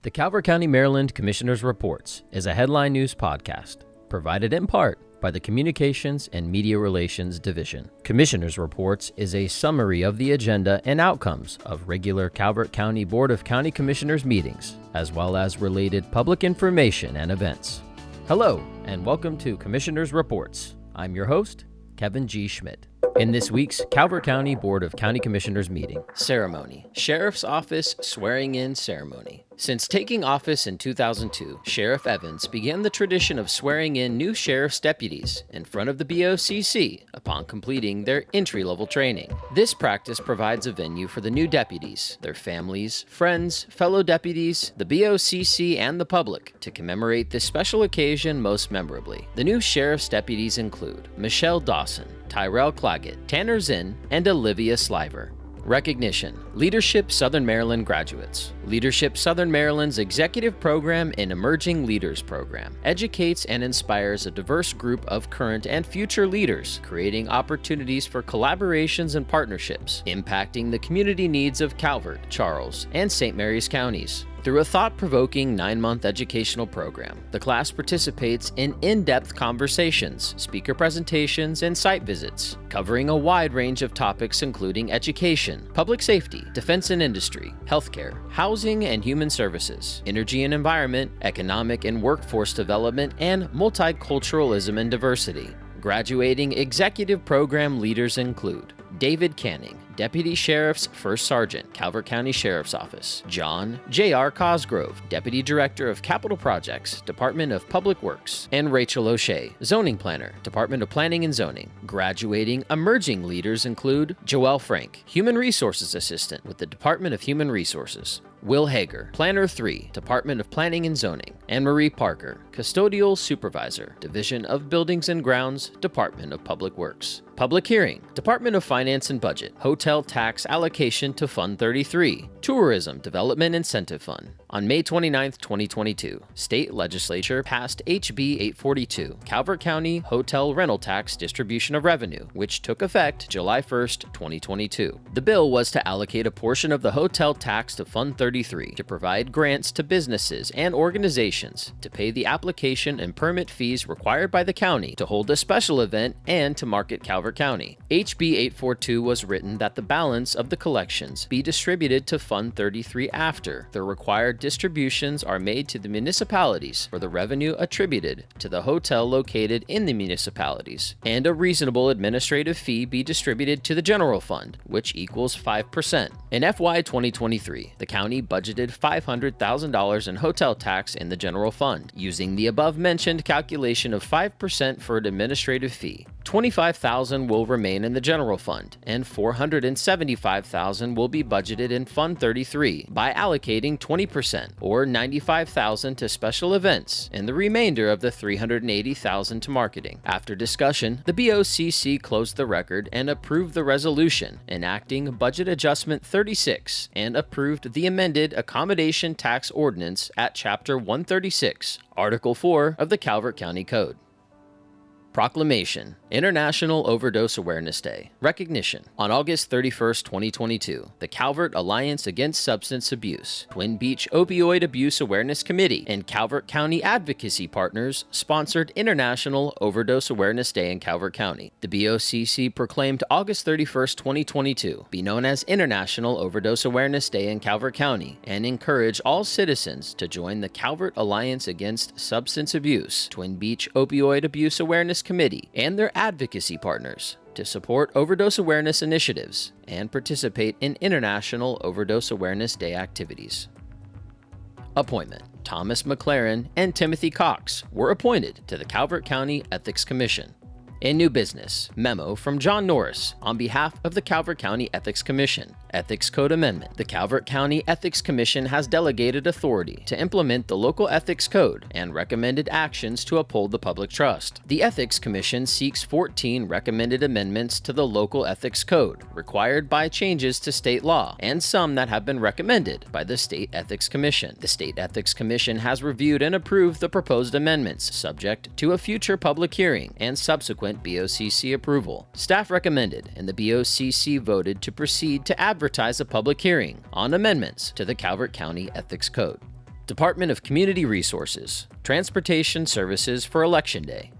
The Calvert County, Maryland Commissioners' Reports is a headline news podcast provided in part by the Communications and Media Relations Division. Commissioners' Reports is a summary of the agenda and outcomes of regular Calvert County Board of County Commissioners meetings, as well as related public information and events. Hello, and welcome to Commissioners' Reports. I'm your host, Kevin G. Schmidt. In this week's Calvert County Board of County Commissioners meeting, ceremony, Sheriff's Office swearing-in ceremony. Since taking office in 2002, Sheriff Evans began the tradition of swearing in new sheriff's deputies in front of the BOCC upon completing their entry-level training. This practice provides a venue for the new deputies, their families, friends, fellow deputies, the BOCC, and the public to commemorate this special occasion most memorably. The new sheriff's deputies include Michelle Dawson, Tyrell Claggett, Tanner Zinn, and Olivia Sliver. Recognition: Leadership Southern Maryland graduates. Leadership Southern Maryland's Executive Program and Emerging Leaders Program educates and inspires a diverse group of current and future leaders, creating opportunities for collaborations and partnerships, impacting the community needs of Calvert, Charles, and St. Mary's counties. Through a thought-provoking 9-month educational program, the class participates in in-depth conversations, speaker presentations, and site visits, covering a wide range of topics including education, public safety, defense and industry, healthcare, housing and human services, energy and environment, economic and workforce development, and multiculturalism and diversity. Graduating executive program leaders include David Canning, Deputy Sheriff's First Sergeant, Calvert County Sheriff's Office. John J.R. Cosgrove, Deputy Director of Capital Projects, Department of Public Works. And Rachel O'Shea, Zoning Planner, Department of Planning and Zoning. Graduating emerging leaders include Joelle Frank, Human Resources Assistant with the Department of Human Resources. Will Hager, Planner 3, Department of Planning and Zoning. Anne Marie Parker, Custodial Supervisor, Division of Buildings and Grounds, Department of Public Works. Public hearing, Department of Finance and Budget, Hotel Tax Allocation to Fund 33, Tourism Development Incentive Fund. On May 29, 2022, State Legislature passed HB 842, Calvert County Hotel Rental Tax Distribution of Revenue, which took effect July 1, 2022. The bill was to allocate a portion of the hotel tax to Fund 33 to provide grants to businesses and organizations to pay the application and permit fees required by the county to hold a special event and to market Calvert County. HB 842 was written that the balance of the collections be distributed to Fund 33 after the required distributions are made to the municipalities for the revenue attributed to the hotel located in the municipalities, and a reasonable administrative fee be distributed to the general fund, which equals 5%. In FY 2023, the county budgeted $500,000 in hotel tax in the general fund, using the above-mentioned calculation of 5% for an administrative fee. $25,000 will remain in the general fund, and $475,000 will be budgeted in Fund 33 by allocating 20%, or $95,000 to special events, and the remainder of the $380,000 to marketing. After discussion, the BOCC closed the record and approved the resolution enacting Budget Adjustment 36 and approved the amended Accommodation Tax Ordinance at Chapter 136, Article 4 of the Calvert County Code. Proclamation, International Overdose Awareness Day. Recognition. On August 31, 2022, the Calvert Alliance Against Substance Abuse, Twin Beach Opioid Abuse Awareness Committee, and Calvert County Advocacy Partners sponsored International Overdose Awareness Day in Calvert County. The BOCC proclaimed August 31, 2022, be known as International Overdose Awareness Day in Calvert County, and encourage all citizens to join the Calvert Alliance Against Substance Abuse, Twin Beach Opioid Abuse Awareness Committee, and their advocacy partners to support overdose awareness initiatives and participate in International Overdose Awareness Day activities. Appointment. Thomas McLaren and Timothy Cox were appointed to the Calvert County Ethics Commission. In new business, memo from John Norris on behalf of the Calvert County Ethics Commission. Ethics Code Amendment. The Calvert County Ethics Commission has delegated authority to implement the local ethics code and recommended actions to uphold the public trust. The Ethics Commission seeks 14 recommended amendments to the local ethics code required by changes to state law, and some that have been recommended by the State Ethics Commission. The State Ethics Commission has reviewed and approved the proposed amendments, subject to a future public hearing and subsequent BOCC approval. Staff recommended, and the BOCC voted to proceed to advertise a public hearing on amendments to the Calvert County Ethics Code. Department of Community Resources, Transportation Services for Election Day.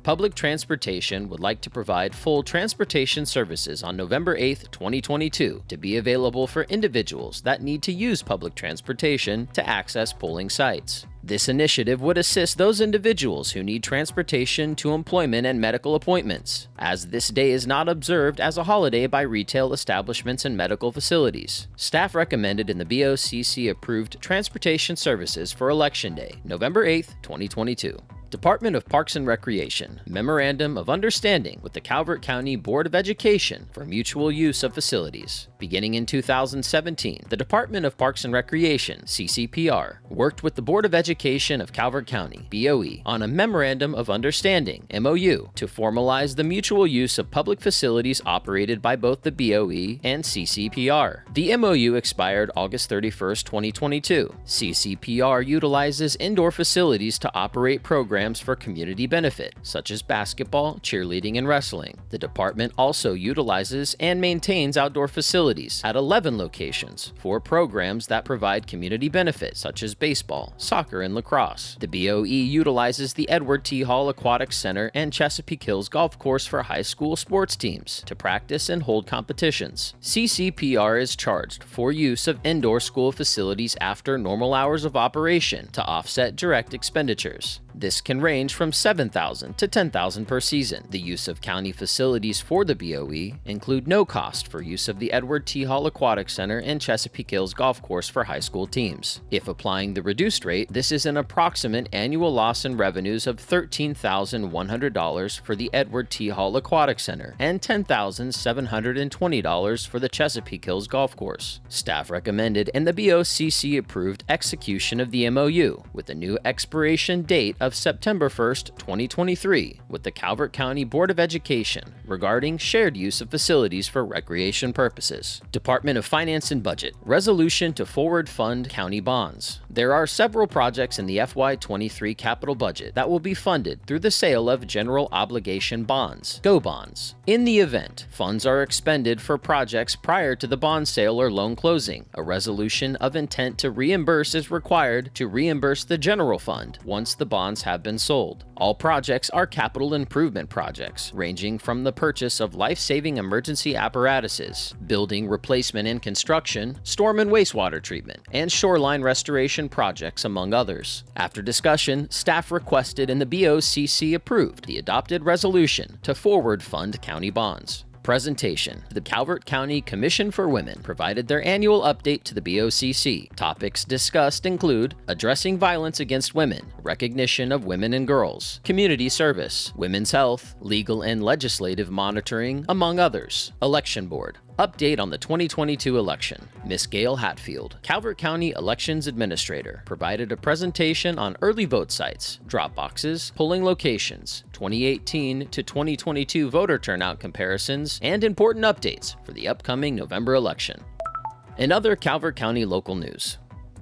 Public Transportation would like to provide full transportation services on November 8, 2022 to be available for individuals that need to use public transportation to access polling sites. This initiative would assist those individuals who need transportation to employment and medical appointments, as this day is not observed as a holiday by retail establishments and medical facilities. Staff recommended in the BOCC-approved Transportation Services for Election Day, November 8, 2022. Department of Parks and Recreation, Memorandum of Understanding with the Calvert County Board of Education for mutual use of facilities. Beginning in 2017, the Department of Parks and Recreation, CCPR, worked with the Board of Education of Calvert County, BOE, on a Memorandum of Understanding, MOU, to formalize the mutual use of public facilities operated by both the BOE and CCPR. The MOU expired August 31, 2022. CCPR utilizes indoor facilities to operate programs for community benefit, such as basketball, cheerleading, and wrestling. The department also utilizes and maintains outdoor facilities at 11 locations for programs that provide community benefit, such as baseball, soccer, and lacrosse. The BOE utilizes the Edward T. Hall Aquatic Center and Chesapeake Hills Golf Course for high school sports teams to practice and hold competitions. CCPR is charged for use of indoor school facilities after normal hours of operation to offset direct expenditures. This can range from $7,000 to $10,000 per season. The use of county facilities for the BOE include no cost for use of the Edward T. Hall Aquatic Center and Chesapeake Hills Golf Course for high school teams. If applying the reduced rate, this is an approximate annual loss in revenues of $13,100 for the Edward T. Hall Aquatic Center and $10,720 for the Chesapeake Hills Golf Course. Staff recommended and the BOCC approved execution of the MOU with a new expiration date of September 1st, 2023, with the Calvert County Board of Education regarding shared use of facilities for recreation purposes. Department of Finance and Budget, resolution to forward fund county bonds. There are several projects in the FY23 capital budget that will be funded through the sale of general obligation bonds, GO bonds. In the event funds are expended for projects prior to the bond sale or loan closing, a resolution of intent to reimburse is required to reimburse the general fund once the bonds have been sold. All projects are capital improvement projects, ranging from the purchase of life-saving emergency apparatuses, building replacement and construction, storm and wastewater treatment, and shoreline restoration projects, among others. After discussion, staff requested and the BOCC approved the adopted resolution to forward fund county bonds. Presentation. The Calvert County Commission for Women provided their annual update to the BOCC. Topics discussed include addressing violence against women, recognition of women and girls, community service, women's health, legal and legislative monitoring, among others. Election Board. Update on the 2022 election. Ms. Gail Hatfield, Calvert County Elections Administrator, provided a presentation on early vote sites, drop boxes, polling locations, 2018 to 2022 voter turnout comparisons, and important updates for the upcoming November election. In other Calvert County local news,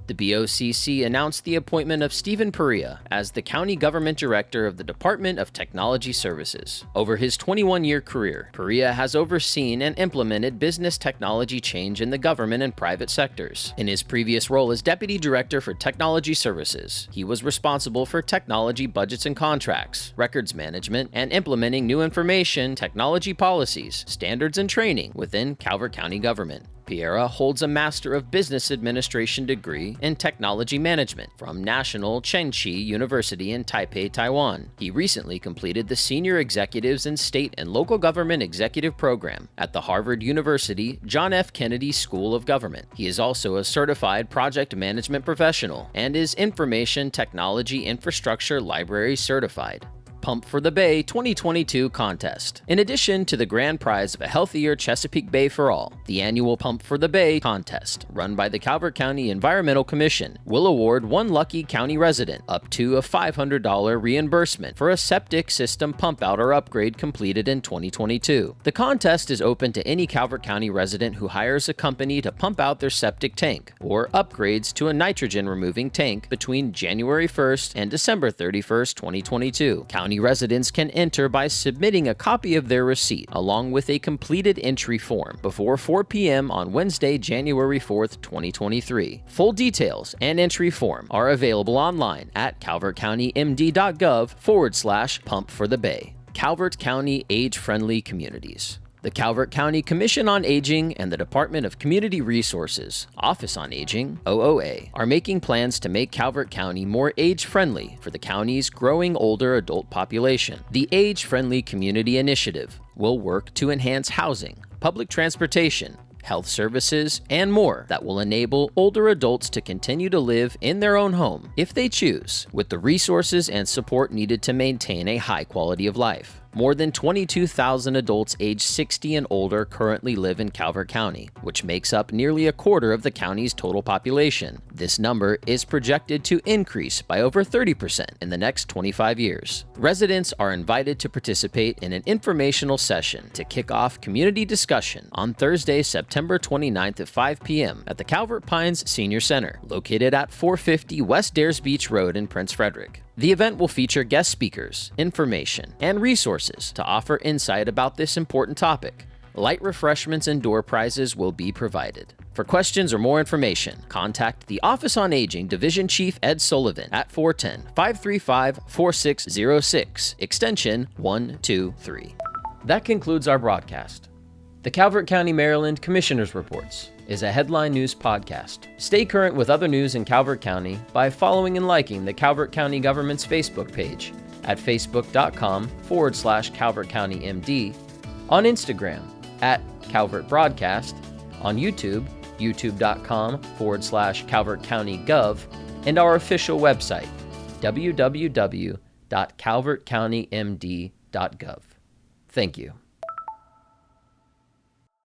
the BOCC announced the appointment of Stephen Perea as the County Government Director of the Department of Technology Services. Over his 21-year career, Perea has overseen and implemented business technology change in the government and private sectors. In his previous role as Deputy Director for Technology Services, he was responsible for technology budgets and contracts, records management, and implementing new information technology policies, standards, and training within Calvert County government. Perea holds a Master of Business Administration degree in Technology Management from National Chengchi University in Taipei, Taiwan. He recently completed the Senior Executives in State and Local Government Executive Program at the Harvard University John F. Kennedy School of Government. He is also a certified project management professional and is Information Technology Infrastructure Library certified. Pump for the Bay 2022 contest. In addition to the grand prize of a healthier Chesapeake Bay for all, the annual Pump for the Bay contest, run by the Calvert County Environmental Commission, will award one lucky county resident up to a $500 reimbursement for a septic system pump out or upgrade completed in 2022. The contest is open to any Calvert County resident who hires a company to pump out their septic tank or upgrades to a nitrogen removing tank between January 1st and December 31st, 2022. County County residents can enter by submitting a copy of their receipt along with a completed entry form before 4 p.m. on Wednesday, January 4th, 2023. Full details and entry form are available online at calvertcountymd.gov/pump for the Bay. Calvert County Age-Friendly Communities. The Calvert County Commission on Aging and the Department of Community Resources, Office on Aging, OOA, are making plans to make Calvert County more age-friendly for the county's growing older adult population. The Age-Friendly Community Initiative will work to enhance housing, public transportation, health services, and more that will enable older adults to continue to live in their own home, if they choose, with the resources and support needed to maintain a high quality of life. More than 22,000 adults aged 60 and older currently live in Calvert County, which makes up nearly a quarter of the county's total population. This number is projected to increase by over 30% in the next 25 years. Residents are invited to participate in an informational session to kick off community discussion on Thursday, September 29th at 5 p.m. at the Calvert Pines Senior Center, located at 450 West Dares Beach Road in Prince Frederick. The event will feature guest speakers, information, and resources to offer insight about this important topic. Light refreshments and door prizes will be provided. For questions or more information, contact the Office on Aging Division Chief Ed Sullivan at 410-535-4606, extension 123. That concludes our broadcast. The Calvert County, Maryland Commissioners' Reports is a headline news podcast. Stay current with other news in Calvert County by following and liking the Calvert County government's Facebook page at facebook.com/Calvert County MD, on Instagram at Calvert Broadcast, on YouTube, youtube.com/Calvert County Gov, and our official website, www.calvertcountymd.gov. Thank you.